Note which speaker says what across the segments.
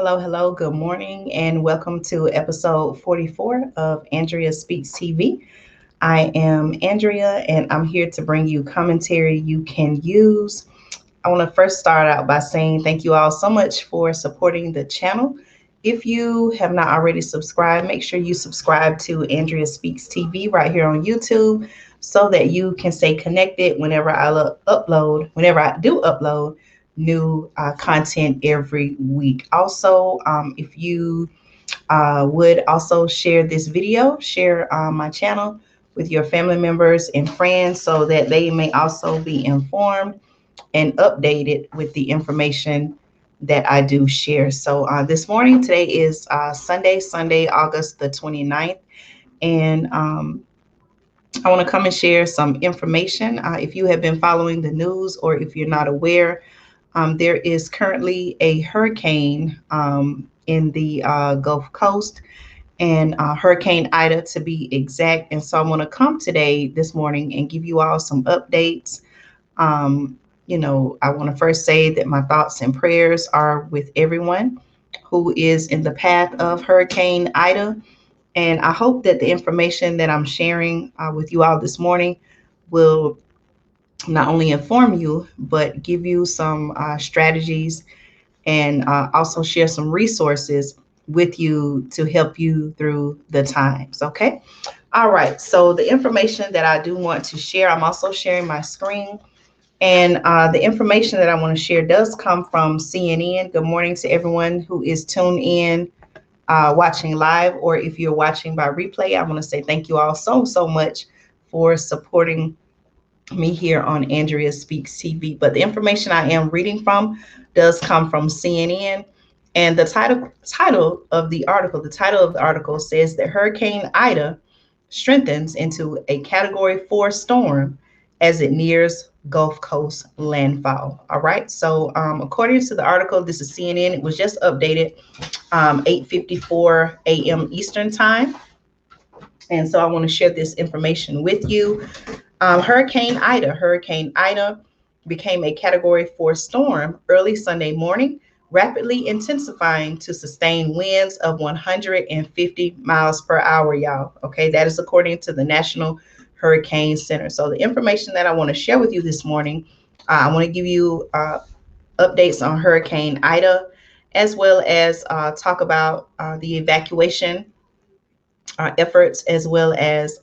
Speaker 1: Hello, good morning, and welcome to episode 44 of Andrea Speaks TV. I am Andrea, and I'm here to bring you commentary you can use. I want to first start out by saying thank you all so much for supporting the channel. If you have not already subscribed, make sure you subscribe to Andrea Speaks TV right here on YouTube so that you can stay connected whenever I do upload new content every week. Also, if you would also share this video, share my channel with your family members and friends so that they may also be informed and updated with the information that I do share. So this morning, today is Sunday, August the 29th. And I want to come and share some information. If you have been following the news or if you're not aware, there is currently a hurricane in the Gulf Coast, and Hurricane Ida to be exact. And so I want to come this morning and give you all some updates. I want to first say that my thoughts and prayers are with everyone who is in the path of Hurricane Ida. And I hope that the information that I'm sharing with you all this morning will not only inform you, but give you some strategies and also share some resources with you to help you through the times. Okay. All right. So the information that I do want to share, I'm also sharing my screen. And the information that I want to share does come from CNN. Good morning to everyone who is tuned in, watching live, or if you're watching by replay, I want to say thank you all so much for supporting me here on Andrea Speaks TV. But the information I am reading from does come from CNN. And the title of the article says that Hurricane Ida strengthens into a Category 4 storm as it nears Gulf Coast landfall. All right. So according to the article, this is CNN. It was just updated 8:54 a.m. Eastern time. And so I want to share this information with you. Hurricane Ida became a Category 4 storm early Sunday morning, rapidly intensifying to sustained winds of 150 miles per hour, y'all. Okay, that is according to the National Hurricane Center. So the information that I want to share with you this morning, I want to give you updates on Hurricane Ida, as well as talk about the evacuation efforts, as well as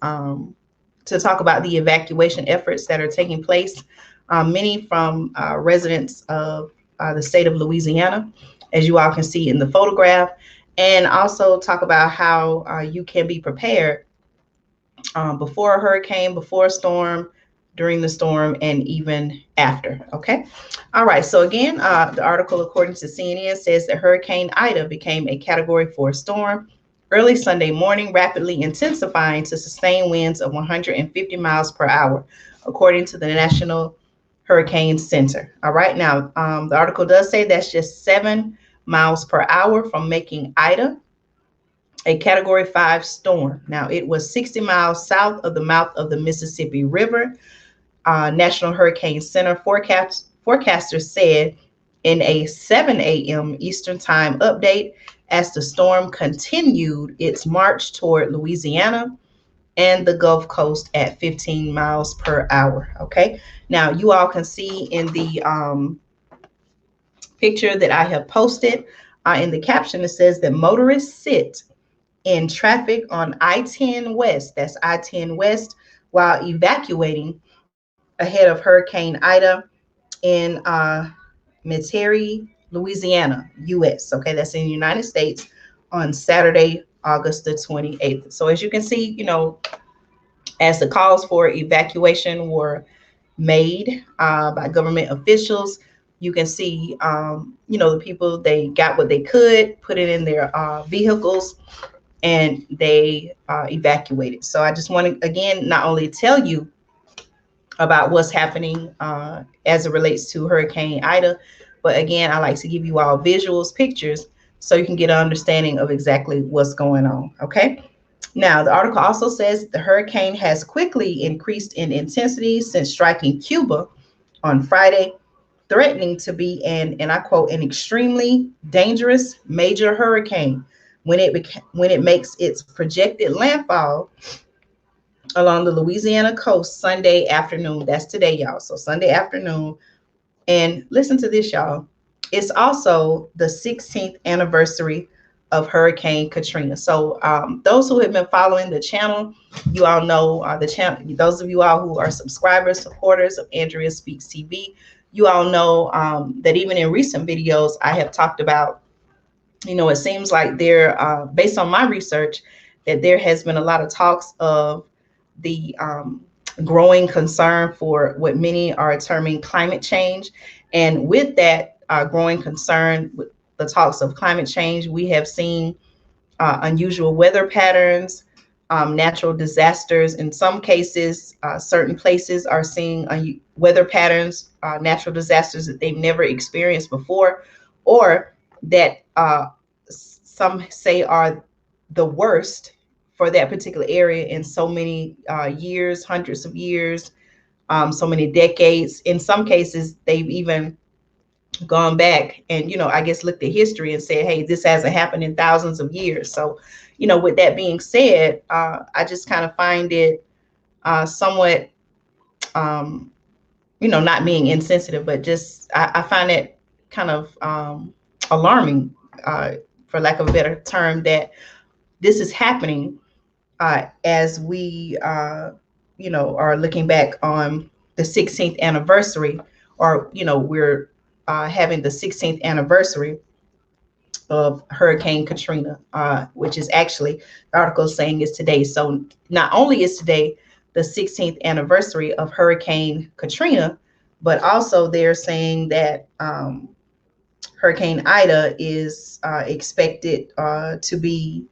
Speaker 1: to talk about the evacuation efforts that are taking place, many from residents of the state of Louisiana, as you all can see in the photograph, and also talk about how you can be prepared before a hurricane, before a storm, during the storm, and even after. Okay. All right. So again, the article, according to CNN, says that Hurricane Ida became a Category 4 storm early Sunday morning, rapidly intensifying to sustained winds of 150 miles per hour, according to the National Hurricane Center. All right. Now, the article does say that's just 7 miles per hour from making Ida a Category 5 storm. Now, it was 60 miles south of the mouth of the Mississippi River. National Hurricane Center forecasters said in a 7 a.m. Eastern Time update as the storm continued its march toward Louisiana and the Gulf Coast at 15 miles per hour. Okay. Now, you all can see in the picture that I have posted in the caption, it says that motorists sit in traffic on I-10 West, that's I-10 West, while evacuating ahead of Hurricane Ida in Metairie, Louisiana, U.S. Okay, that's in the United States on Saturday, August the 28th. So as you can see, as the calls for evacuation were made by government officials, you can see, the people, they got what they could, put it in their vehicles, and they evacuated. So I just want to, again, not only tell you about what's happening as it relates to Hurricane Ida, but again, I like to give you all visuals, pictures, so you can get an understanding of exactly what's going on. Okay. Now, the article also says the hurricane has quickly increased in intensity since striking Cuba on Friday, threatening to be and I quote, an extremely dangerous major hurricane when it makes its projected landfall along the Louisiana coast Sunday afternoon. That's today, y'all. So Sunday afternoon. And listen to this, y'all. It's also the 16th anniversary of Hurricane Katrina. So those who have been following the channel, you all know the channel. Those of you all who are subscribers, supporters of Andrea Speaks TV, you all know that even in recent videos, I have talked about, it seems like there, based on my research, that there has been a lot of talks of the growing concern for what many are terming climate change. And with that growing concern with the talks of climate change, we have seen unusual weather patterns, natural disasters. In some cases, certain places are seeing weather patterns, natural disasters that they've never experienced before, or that some say are the worst for that particular area in so many years, hundreds of years, so many decades. In some cases, they've even gone back and, I guess looked at history and said, hey, this hasn't happened in thousands of years. So, with that being said, I just kind of find it somewhat, not being insensitive, but just I find it kind of alarming, for lack of a better term, that this is happening as we, are looking back on the 16th anniversary, or, we're having the 16th anniversary of Hurricane Katrina, which is actually, the article is saying is today. So not only is today the 16th anniversary of Hurricane Katrina, but also they're saying that Hurricane Ida is expected to be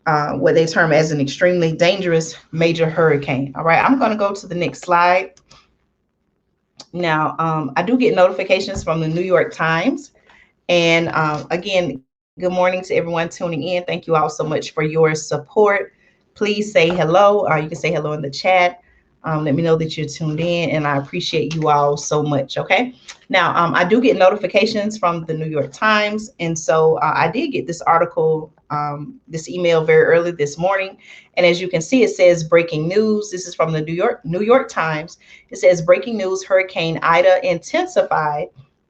Speaker 1: what they term as an extremely dangerous major hurricane. All right, I'm going to go to the next slide. Now, I do get notifications from the New York Times. And again, good morning to everyone tuning in. Thank you all so much for your support. Please say hello. You can say hello in the chat. Let me know that you're tuned in, and I appreciate you all so much. Okay. Now, I do get notifications from the New York Times, and so I did get this article, this email very early this morning. And as you can see, it says breaking news. This is from the New York Times. It says breaking news: Hurricane Ida intensified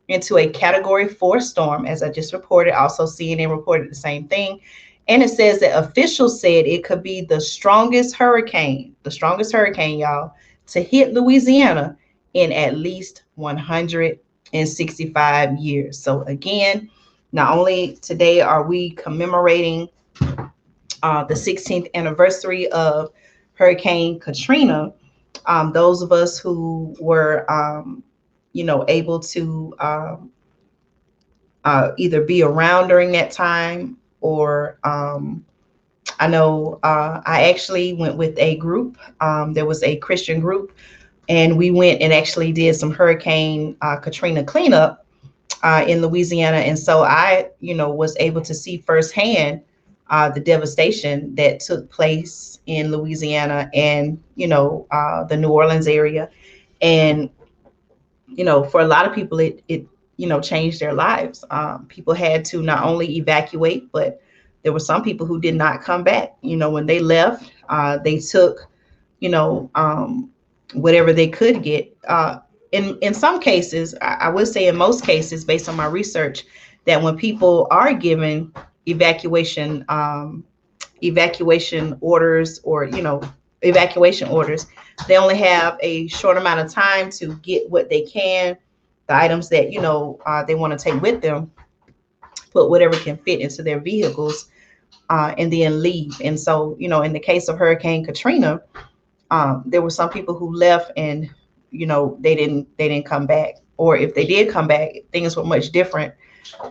Speaker 1: into a Category 4 storm, as I just reported. Also, CNN reported the same thing. And it says that officials said it could be the strongest hurricane, y'all, to hit Louisiana in at least 165 years. So again, not only today are we commemorating the 16th anniversary of Hurricane Katrina, those of us who were, able to either be around during that time, or I know I actually went with a group. There was a Christian group, and we went and actually did some Hurricane Katrina cleanup in Louisiana. And so I, was able to see firsthand the devastation that took place in Louisiana and, the New Orleans area. And, for a lot of people, it changed their lives. People had to not only evacuate, but there were some people who did not come back. When they left, they took, whatever they could get. In some cases, I would say in most cases, based on my research, that when people are given evacuation orders, or evacuation orders, they only have a short amount of time to get what they can, the items that they want to take with them, put whatever can fit into their vehicles, and then leave. And so, in the case of Hurricane Katrina, there were some people who left, and they didn't come back. Or if they did come back, things were much different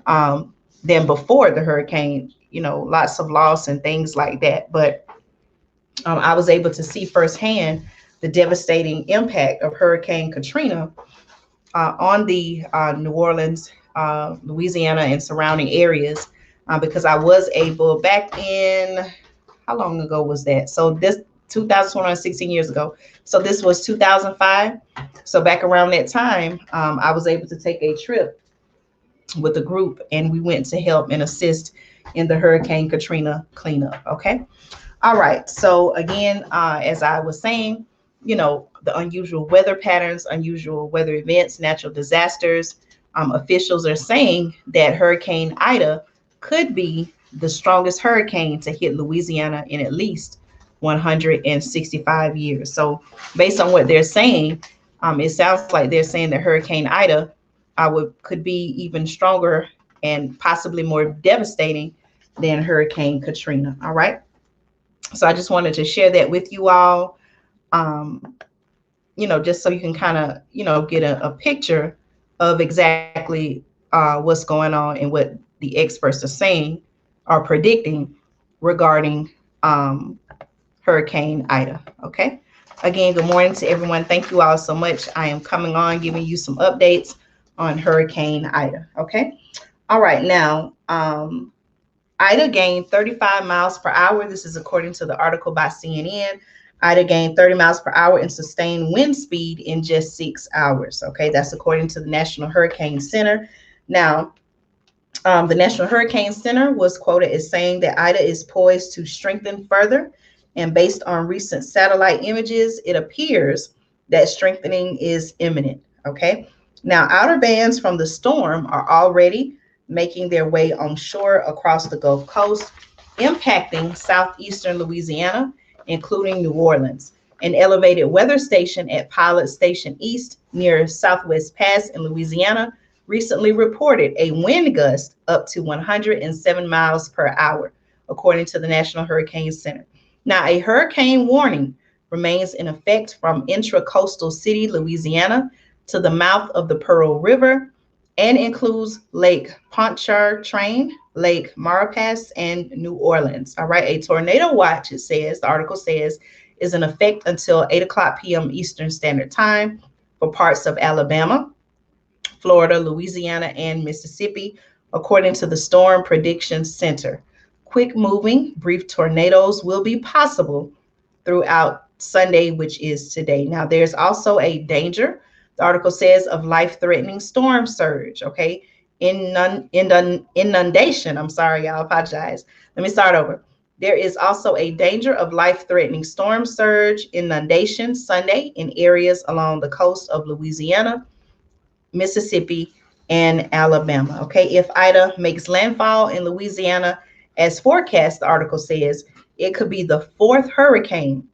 Speaker 1: than before the hurricane. Lots of loss and things like that. But I was able to see firsthand the devastating impact of Hurricane Katrina on the New Orleans, Louisiana, and surrounding areas, because I was able, back in, how long ago was that? So 2,216 years ago. So this was 2005. So back around that time, I was able to take a trip with a group, and we went to help and assist in the Hurricane Katrina cleanup. Okay. All right. So again, as I was saying, the unusual weather patterns, unusual weather events, natural disasters. Officials are saying that Hurricane Ida could be the strongest hurricane to hit Louisiana in at least 165 years. So, based on what they're saying, it sounds like they're saying that Hurricane Ida could be even stronger and possibly more devastating than Hurricane Katrina. All right. So I just wanted to share that with you all, just so you can kind of, get a picture of exactly what's going on and what the experts are saying or predicting regarding Hurricane Ida. Okay. Again, good morning to everyone. Thank you all so much. I am coming on giving you some updates on Hurricane Ida. Okay. All right. Now, Ida gained 35 miles per hour. This is according to the article by CNN. Ida gained 30 miles per hour in sustained wind speed in just 6 hours. Okay, that's according to the National Hurricane Center. Now, the National Hurricane Center was quoted as saying that Ida is poised to strengthen further. And based on recent satellite images, it appears that strengthening is imminent. Okay, now outer bands from the storm are already making their way on shore across the Gulf Coast, impacting southeastern Louisiana, including New Orleans. An elevated weather station at Pilot Station East near Southwest Pass in Louisiana recently reported a wind gust up to 107 miles per hour, according to the National Hurricane Center. Now, a hurricane warning remains in effect from intracoastal city, Louisiana, to the mouth of the Pearl River, and includes Lake Pontchartrain, Lake Maurepas, and New Orleans. All right, a tornado watch, it says, the article says, is in effect until 8 o'clock p.m. Eastern Standard Time for parts of Alabama, Florida, Louisiana, and Mississippi, according to the Storm Prediction Center. Quick moving, brief tornadoes will be possible throughout Sunday, which is today. Now, there's also a danger, the article says, of life-threatening storm surge, okay? Inundation. I'm sorry, y'all, apologize. Let me start over. There is also a danger of life-threatening storm surge, inundation Sunday in areas along the coast of Louisiana, Mississippi, and Alabama. Okay, if Ida makes landfall in Louisiana as forecast, the article says, it could be the fourth hurricane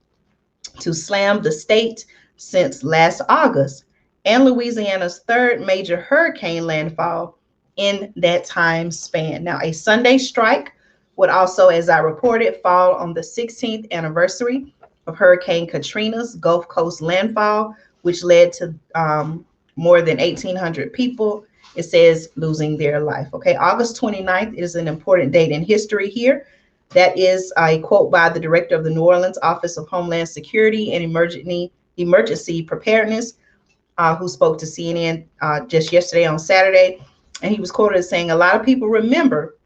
Speaker 1: to slam the state since last August, and Louisiana's third major hurricane landfall in that time span. Now, a Sunday strike would also, as I reported, fall on the 16th anniversary of Hurricane Katrina's Gulf Coast landfall, which led to more than 1,800 people, it says, losing their life. Okay, August 29th is an important date in history here. That is a quote by the director of the New Orleans Office of Homeland Security and Emergency Preparedness, who spoke to CNN just yesterday on Saturday. And he was quoted as saying, a lot of people remember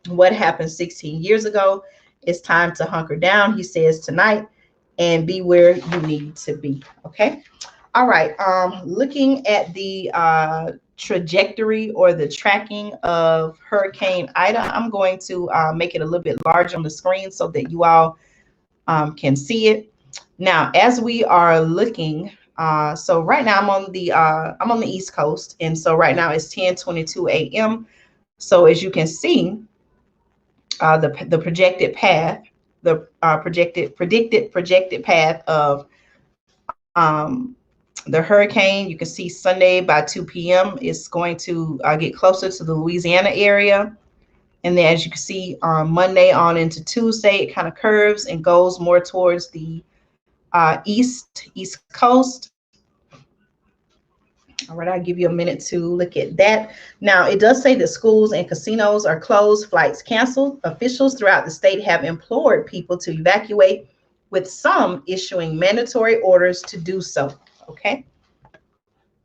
Speaker 1: what happened 16 years ago. It's time to hunker down, he says tonight, and be where you need to be. Okay. All right. Looking at the trajectory or the tracking of Hurricane Ida, I'm going to make it a little bit larger on the screen so that you all can see it. Now, as we are looking, so right now I'm on the East Coast, and so right now it's 10:22 a.m. So as you can see, the projected path, the predicted path of the hurricane, you can see Sunday by 2 p.m. it's going to get closer to the Louisiana area. And then as you can see, on Monday on into Tuesday, it kind of curves and goes more towards the East Coast. All right, I'll give you a minute to look at that. Now, it does say that schools and casinos are closed, flights canceled. Officials throughout the state have implored people to evacuate, with some issuing mandatory orders to do so. Okay.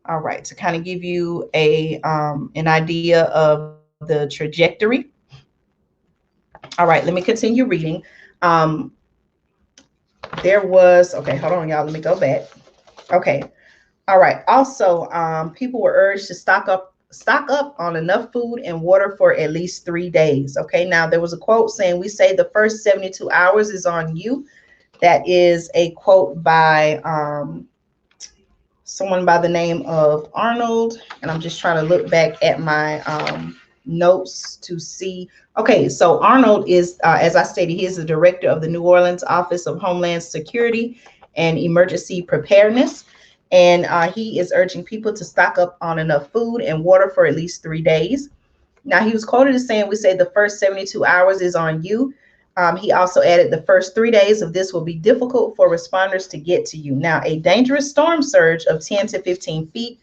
Speaker 1: All right, to kind of give you an idea of the trajectory. All right, let me continue reading. there was, okay, hold on, y'all. Let me go back. Okay. All right. Also, people were urged to stock up on enough food and water for at least 3 days. Okay. Now there was a quote saying, "We say the first 72 hours is on you." That is a quote by someone by the name of Arnold. And I'm just trying to look back at my notes to see. Okay, so Arnold is, as I stated, he is the director of the New Orleans Office of Homeland Security and Emergency Preparedness. And he is urging people to stock up on enough food and water for at least 3 days. Now, he was quoted as saying, "We say the first 72 hours is on you." He also added, "The first 3 days of this will be difficult for responders to get to you." Now, a dangerous storm surge of 10 to 15 feet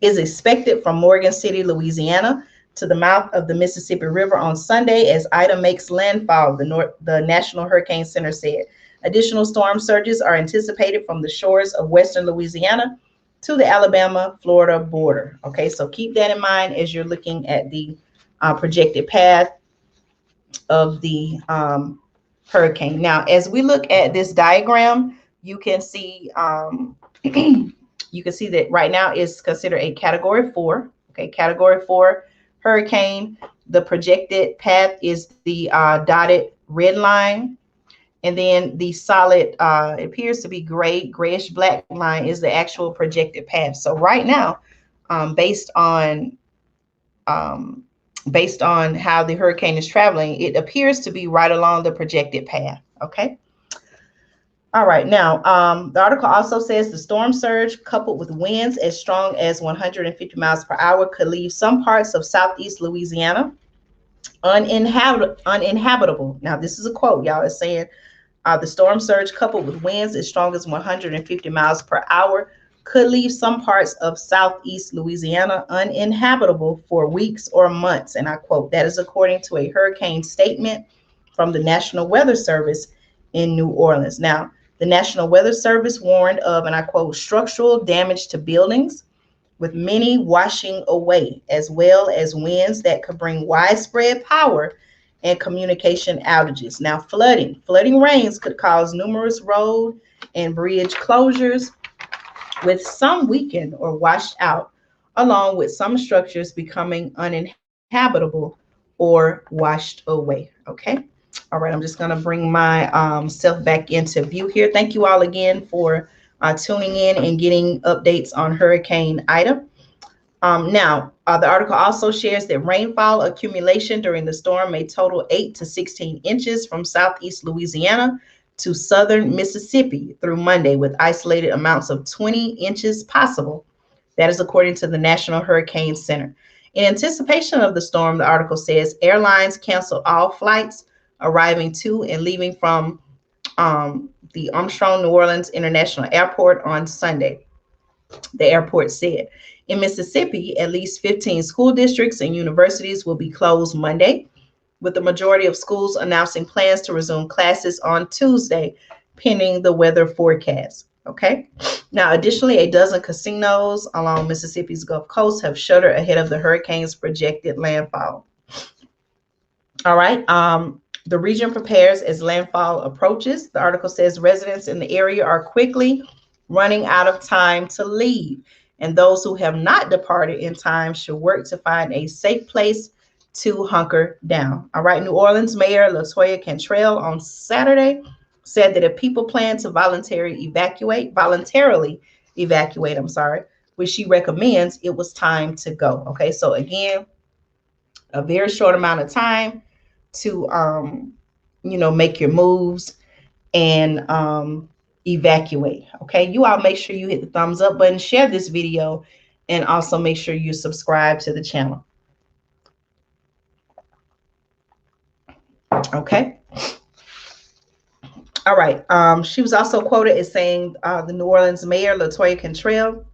Speaker 1: is expected from Morgan City, Louisiana, to the mouth of the Mississippi River on Sunday as Ida makes landfall, the National Hurricane Center said. Additional storm surges are anticipated from the shores of western Louisiana to the Alabama-Florida border. Okay, so keep that in mind as you're looking at the projected path of the hurricane. Now, as we look at this diagram, you can see you can see that right now it's considered a Category 4. Okay, Category 4 hurricane. The projected path is the dotted red line, and then the solid it appears to be grayish black line is the actual projected path. So right now, based on how the hurricane is traveling, it appears to be right along the projected path. Okay. All right. Now, the article also says the storm surge, coupled with winds as strong as 150 miles per hour, could leave some parts of southeast Louisiana uninhabitable. Now, this is a quote, y'all. It's saying the storm surge, coupled with winds as strong as 150 miles per hour, could leave some parts of southeast Louisiana uninhabitable for weeks or months. And I quote, that is according to a hurricane statement from the National Weather Service in New Orleans. Now, the National Weather Service warned of, and I quote, structural damage to buildings, with many washing away, as well as winds that could bring widespread power and communication outages. Now, flooding rains could cause numerous road and bridge closures, with some weakened or washed out, along with some structures becoming uninhabitable or washed away. Okay. All right. I'm just going to bring my self back into view here. Thank you all again for tuning in and getting updates on Hurricane Ida. Now, the article also shares that rainfall accumulation during the storm may total 8 to 16 inches from southeast Louisiana to southern Mississippi through Monday, with isolated amounts of 20 inches possible. That is according to the National Hurricane Center. In anticipation of the storm, the article says airlines canceled all flights arriving to and leaving from the Armstrong New Orleans International Airport on Sunday. The airport said. In Mississippi, at least 15 school districts and universities will be closed Monday, with the majority of schools announcing plans to resume classes on Tuesday, pending the weather forecast. Okay. Now, additionally, a dozen casinos along Mississippi's Gulf Coast have shuttered ahead of the hurricane's projected landfall. All right. The region prepares as landfall approaches. The article says residents in the area are quickly running out of time to leave, and those who have not departed in time should work to find a safe place to hunker down. All right. New Orleans Mayor LaToya Cantrell on Saturday said that if people plan to voluntarily evacuate, which she recommends, it was time to go. Okay. So again, a very short amount of time to make your moves and evacuate. Okay, you all make sure you hit the thumbs up button, share this video, and also make sure you subscribe to the channel. Okay. All right. She was also quoted as saying, the New Orleans Mayor LaToya Cantrell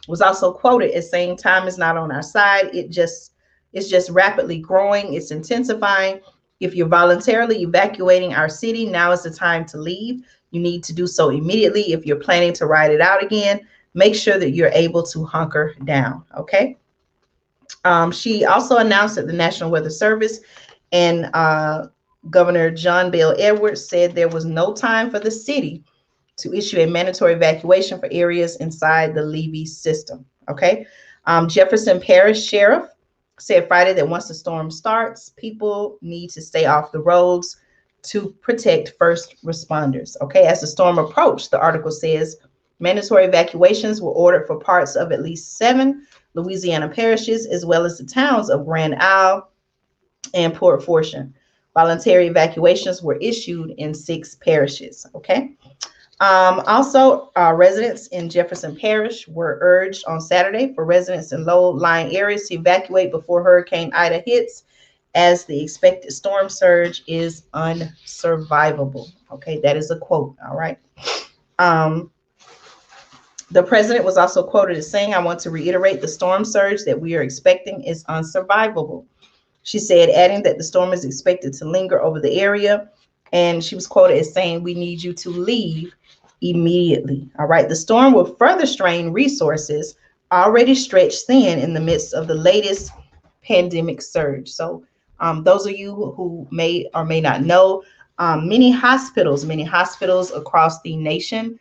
Speaker 1: was also quoted as saying, time is not on our side. It's just rapidly growing. It's intensifying. If you're voluntarily evacuating our city, now is the time to leave. You need to do so immediately. If you're planning to ride it out again, make sure that you're able to hunker down. Okay. She also announced that the National Weather Service and Governor John Bel Edwards said there was no time for the city to issue a mandatory evacuation for areas inside the levee system. Okay. Jefferson Parish Sheriff said Friday that once the storm starts, people need to stay off the roads to protect first responders. Okay. As the storm approached, the article says mandatory evacuations were ordered for parts of at least 7 Louisiana parishes, as well as the towns of Grand Isle and Port Fortune. Voluntary evacuations were issued in 6 parishes. Okay. Also, residents in Jefferson Parish were urged on Saturday for residents in low-lying areas to evacuate before Hurricane Ida hits, as the expected storm surge is unsurvivable. Okay, that is a quote. All right. The president was also quoted as saying, "I want to reiterate the storm surge that we are expecting is unsurvivable." She said, adding that the storm is expected to linger over the area. And she was quoted as saying, "We need you to leave immediately." All right. The storm will further strain resources already stretched thin in the midst of the latest pandemic surge. So those of you who may or may not know, many hospitals across the nation,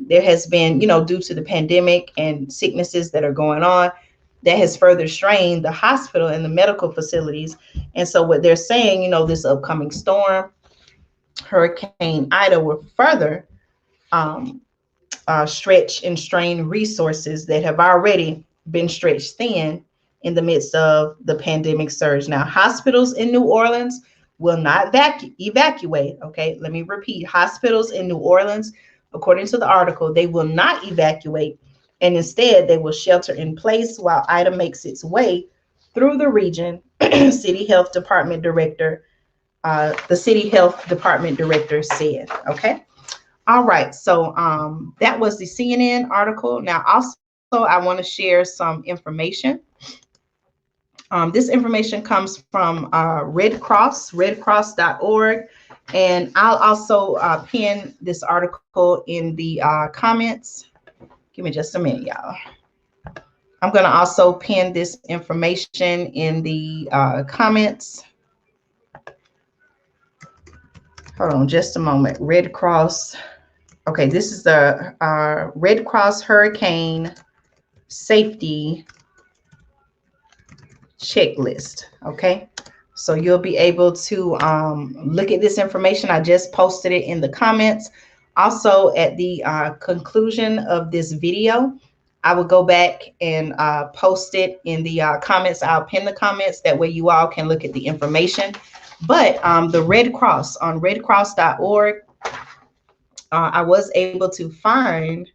Speaker 1: there has been, due to the pandemic and sicknesses that are going on, that has further strained the hospital and the medical facilities. And so what they're saying, this upcoming storm, Hurricane Ida, will further stretch and strain resources that have already been stretched thin in the midst of the pandemic surge. Now, hospitals in New Orleans will not evacuate. Okay, let me repeat. Hospitals in New Orleans, according to the article, they will not evacuate, and instead they will shelter in place while Ida makes its way through the region. City Health Department Director, the City Health Department Director said. Okay. All right. So that was the CNN article. Now, also, I want to share some information. This information comes from Red Cross, redcross.org. And I'll also pin this article in the comments. Give me just a minute, y'all. I'm going to also pin this information in the comments. Hold on just a moment. Red Cross. Okay, this is the Red Cross Hurricane Safety Checklist. Okay, so you'll be able to look at this information. I just posted it in the comments. Also, at the conclusion of this video, I will go back and post it in the comments. I'll pin the comments. That way you all can look at the information. But the Red Cross, on redcross.org, I was able to find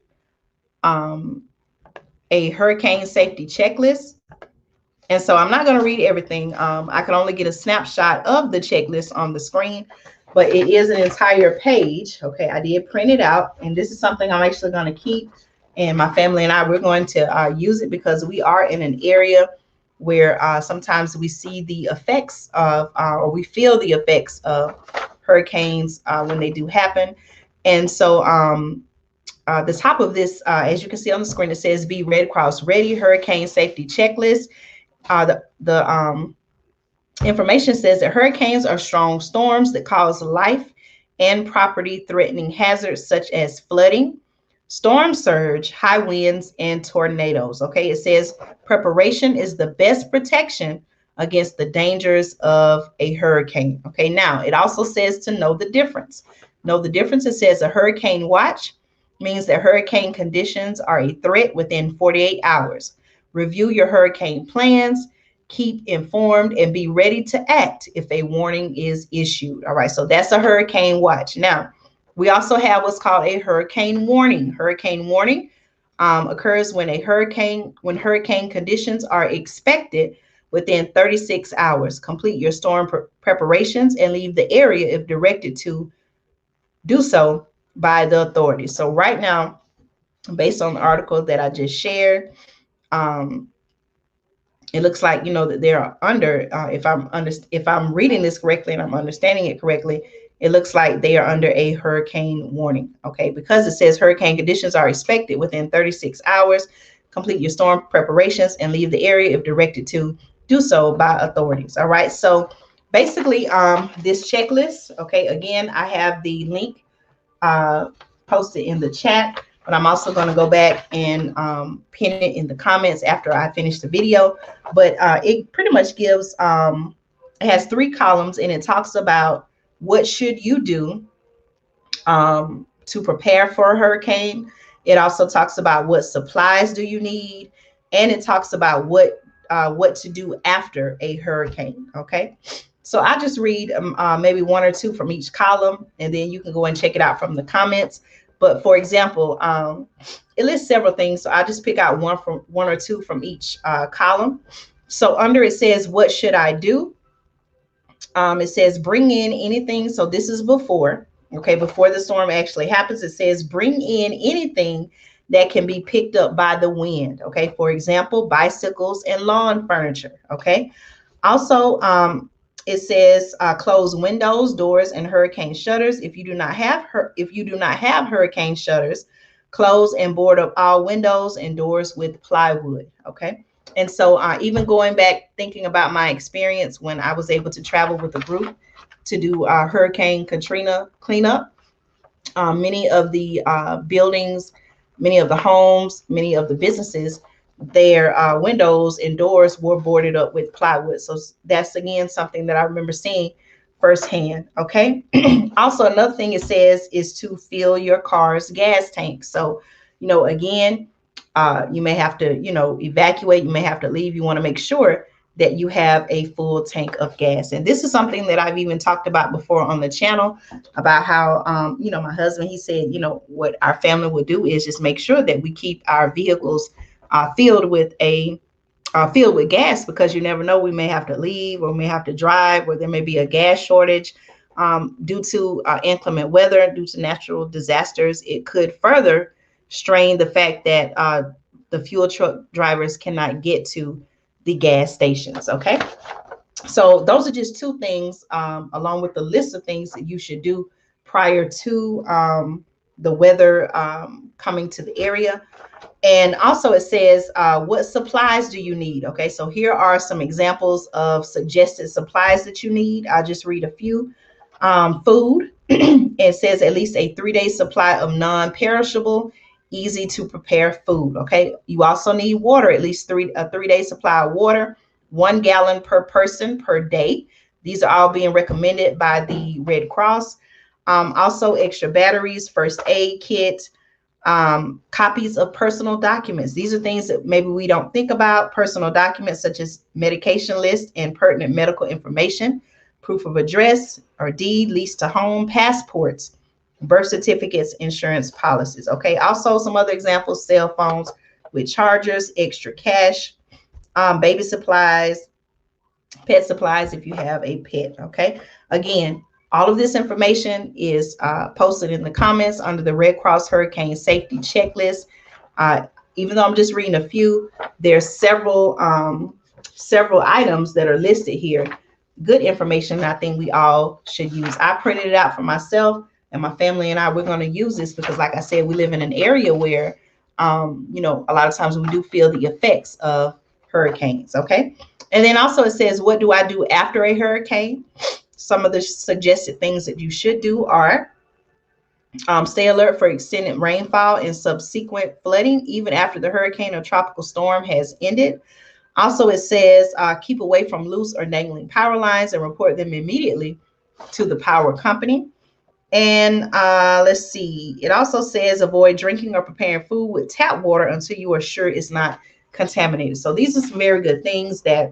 Speaker 1: a hurricane safety checklist. And so I'm not going to read everything. I can only get a snapshot of the checklist on the screen, but it is an entire page. Okay, I did print it out, and this is something I'm actually going to keep. And my family and I, we're going to use it because we are in an area where sometimes we see the effects of, or we feel the effects of hurricanes when they do happen. And so the top of this, as you can see on the screen, it says "Be Red Cross Ready Hurricane Safety Checklist." The information says that hurricanes are strong storms that cause life and property threatening hazards such as flooding, storm surge, high winds, and tornadoes. Okay, it says preparation is the best protection against the dangers of a hurricane. Okay, now it also says to know the difference. Know the difference. It says a hurricane watch means that hurricane conditions are a threat within 48 hours. Review your hurricane plans, keep informed, and be ready to act if a warning is issued. All right, so that's a hurricane watch. Now, we also have what's called a hurricane warning. Hurricane warning occurs when hurricane conditions are expected within 36 hours. Complete your storm preparations and leave the area if directed to do so by the authorities. So right now, based on the article that I just shared, it looks like, that they're under, if I'm reading this correctly and I'm understanding it correctly, it looks like they are under a hurricane warning. Okay, because it says hurricane conditions are expected within 36 hours. Complete your storm preparations and leave the area if directed to do so by authorities. All right, so Basically, this checklist, okay, again, I have the link uh, posted in the chat, but I'm also going to go back and pin it in the comments after I finish the video. But it pretty much gives, it has 3 columns, and it talks about what should you do to prepare for a hurricane. It also talks about what supplies do you need, and it talks about what to do after a hurricane. Okay, so I just read maybe 1 or 2 from each column, and then you can go and check it out from the comments. But for example, it lists several things, so I just pick out 1 or 2 from each column. So under it says, "What should I do?" It says bring in anything. So this is before, okay, before the storm actually happens. It says bring in anything that can be picked up by the wind. Okay, for example, bicycles and lawn furniture. Okay, also, it says close windows, doors, and hurricane shutters. If you do not have hurricane shutters, close and board up all windows and doors with plywood. Okay. And so, even going back, thinking about my experience when I was able to travel with a group to do Hurricane Katrina cleanup, many of the buildings, many of the homes, many of the businesses, their windows and doors were boarded up with plywood. So that's again something that I remember seeing firsthand. Okay. Also, another thing it says is to fill your car's gas tank. So, again, you may have to, evacuate. You may have to leave. You want to make sure that you have a full tank of gas. And this is something that I've even talked about before on the channel, about how, my husband, he said, what our family would do is just make sure that we keep our vehicles filled with gas, because you never know, we may have to leave or may have to drive, or there may be a gas shortage due to inclement weather, due to natural disasters. It could further strain the fact that the fuel truck drivers cannot get to the gas stations. Okay, so those are just 2 things, along with the list of things that you should do prior to the weather coming to the area. And also it says, what supplies do you need? Okay, so here are some examples of suggested supplies that you need. I'll just read a few. Food. It says at least a 3-day supply of non-perishable, easy to prepare food. Okay, you also need water, at least a 3-day supply of water, 1 gallon per person per day. These are all being recommended by the Red Cross. Also extra batteries, first aid kit, copies of personal documents. These are things that maybe we don't think about. Personal documents such as medication list and pertinent medical information, proof of address or deed, lease to home, passports, birth certificates, insurance policies. Okay, also some other examples: cell phones with chargers, extra cash, baby supplies, pet supplies if you have a pet. Okay, again, all of this information is posted in the comments under the Red Cross Hurricane Safety Checklist. Even though I'm just reading a few, there's several items that are listed here. Good information I think we all should use. I printed it out for myself, and my family and I, we're going to use this because, like I said, we live in an area where, a lot of times we do feel the effects of hurricanes. Okay. And then also it says, what do I do after a hurricane? Some of the suggested things that you should do are stay alert for extended rainfall and subsequent flooding, even after the hurricane or tropical storm has ended. Also, it says keep away from loose or dangling power lines and report them immediately to the power company. And let's see. It also says avoid drinking or preparing food with tap water until you are sure it's not contaminated. So these are some very good things that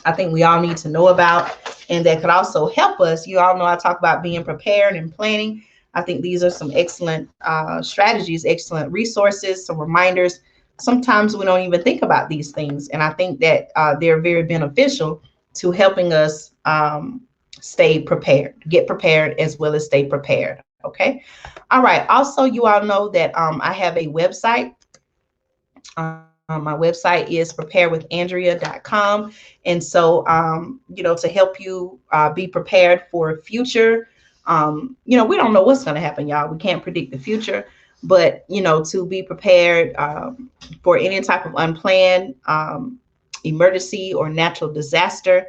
Speaker 1: I think we all need to know about, and that could also help us. You all know I talk about being prepared and planning. I think these are some excellent strategies, excellent resources, some reminders. Sometimes we don't even think about these things, and I think that they're very beneficial to helping us stay prepared, get prepared, as well as stay prepared. Okay. All right. Also, you all know that I have a website. My website is preparewithandrea.com. And so, to help you be prepared for future, we don't know what's going to happen, y'all. We can't predict the future, but, to be prepared for any type of unplanned emergency or natural disaster.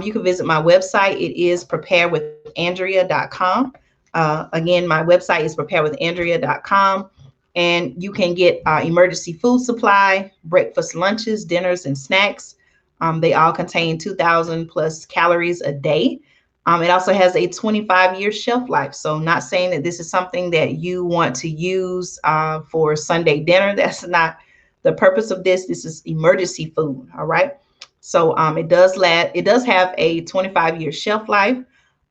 Speaker 1: You can visit my website. It is preparewithandrea.com. Again, my website is preparewithandrea.com. And you can get emergency food supply, breakfast, lunches, dinners, and snacks. They all contain 2,000 plus calories a day. It also has a 25-year shelf life. So not saying that this is something that you want to use for Sunday dinner. That's not the purpose of this. This is emergency food. All right. So it does have a 25-year shelf life.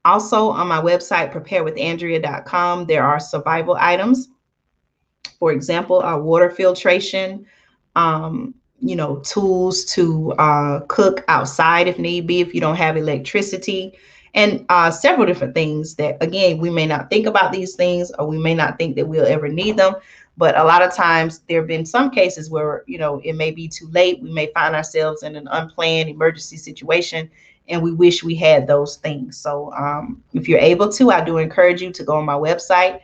Speaker 1: Also on my website, preparewithandrea.com, there are survival items. For example, water filtration, tools to cook outside if need be, if you don't have electricity, and several different things that, again, we may not think about these things, or we may not think that we'll ever need them. But a lot of times there have been some cases where, it may be too late. We may find ourselves in an unplanned emergency situation, and we wish we had those things. So if you're able to, I do encourage you to go on my website,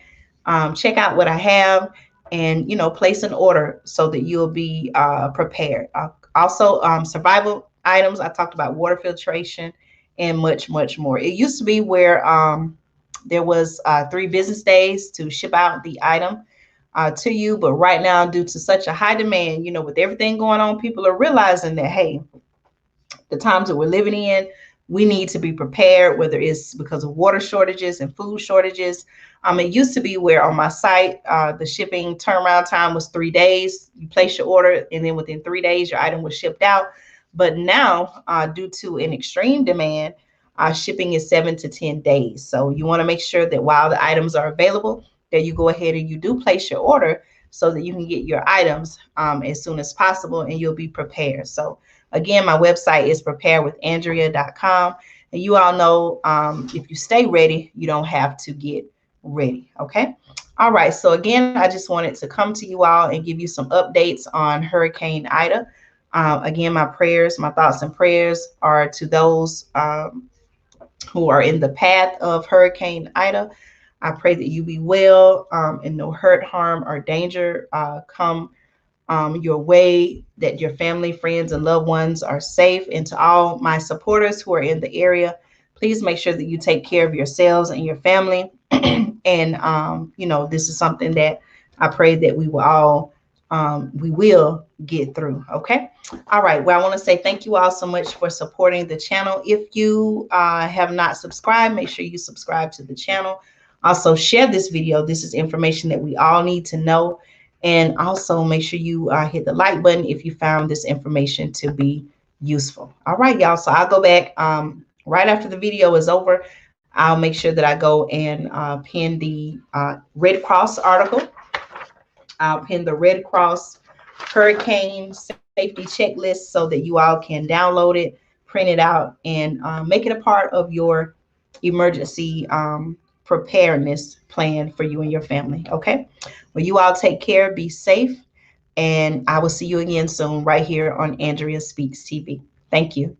Speaker 1: check out what I have, and place an order so that you'll be prepared. Also, survival items, I talked about water filtration and much more. It used to be where there was 3 business days to ship out the item to you, but right now, due to such a high demand, with everything going on, people are realizing that, hey, the times that we're living in, we need to be prepared, whether it's because of water shortages and food shortages. It used to be where on my site, the shipping turnaround time was 3 days. You place your order, and then within 3 days, your item was shipped out. But now, due to an extreme demand, shipping is 7 to 10 days. So you want to make sure that while the items are available, that you go ahead and you do place your order so that you can get your items as soon as possible, and you'll be prepared. So again, my website is preparewithandrea.com. And you all know, if you stay ready, you don't have to get ready. Okay. All right. So again, I just wanted to come to you all and give you some updates on Hurricane Ida. Again, my thoughts and prayers are to those who are in the path of Hurricane Ida. I pray that you be well, and no hurt, harm, or danger come your way, that your family, friends, and loved ones are safe. And to all my supporters who are in the area, please make sure that you take care of yourselves and your family. And, this is something that I pray that we will get through. Okay. All right. Well, I want to say thank you all so much for supporting the channel. If you have not subscribed, make sure you subscribe to the channel. Also, share this video. This is information that we all need to know. And also make sure you hit the like button if you found this information to be useful. All right, y'all. So I'll go back right after the video is over. I'll make sure that I go and pin the Red Cross article. I'll pin the Red Cross Hurricane Safety Checklist so that you all can download it, print it out, and make it a part of your emergency preparedness plan for you and your family. Okay. Well, you all take care, be safe, and I will see you again soon right here on Andrea Speaks TV. Thank you.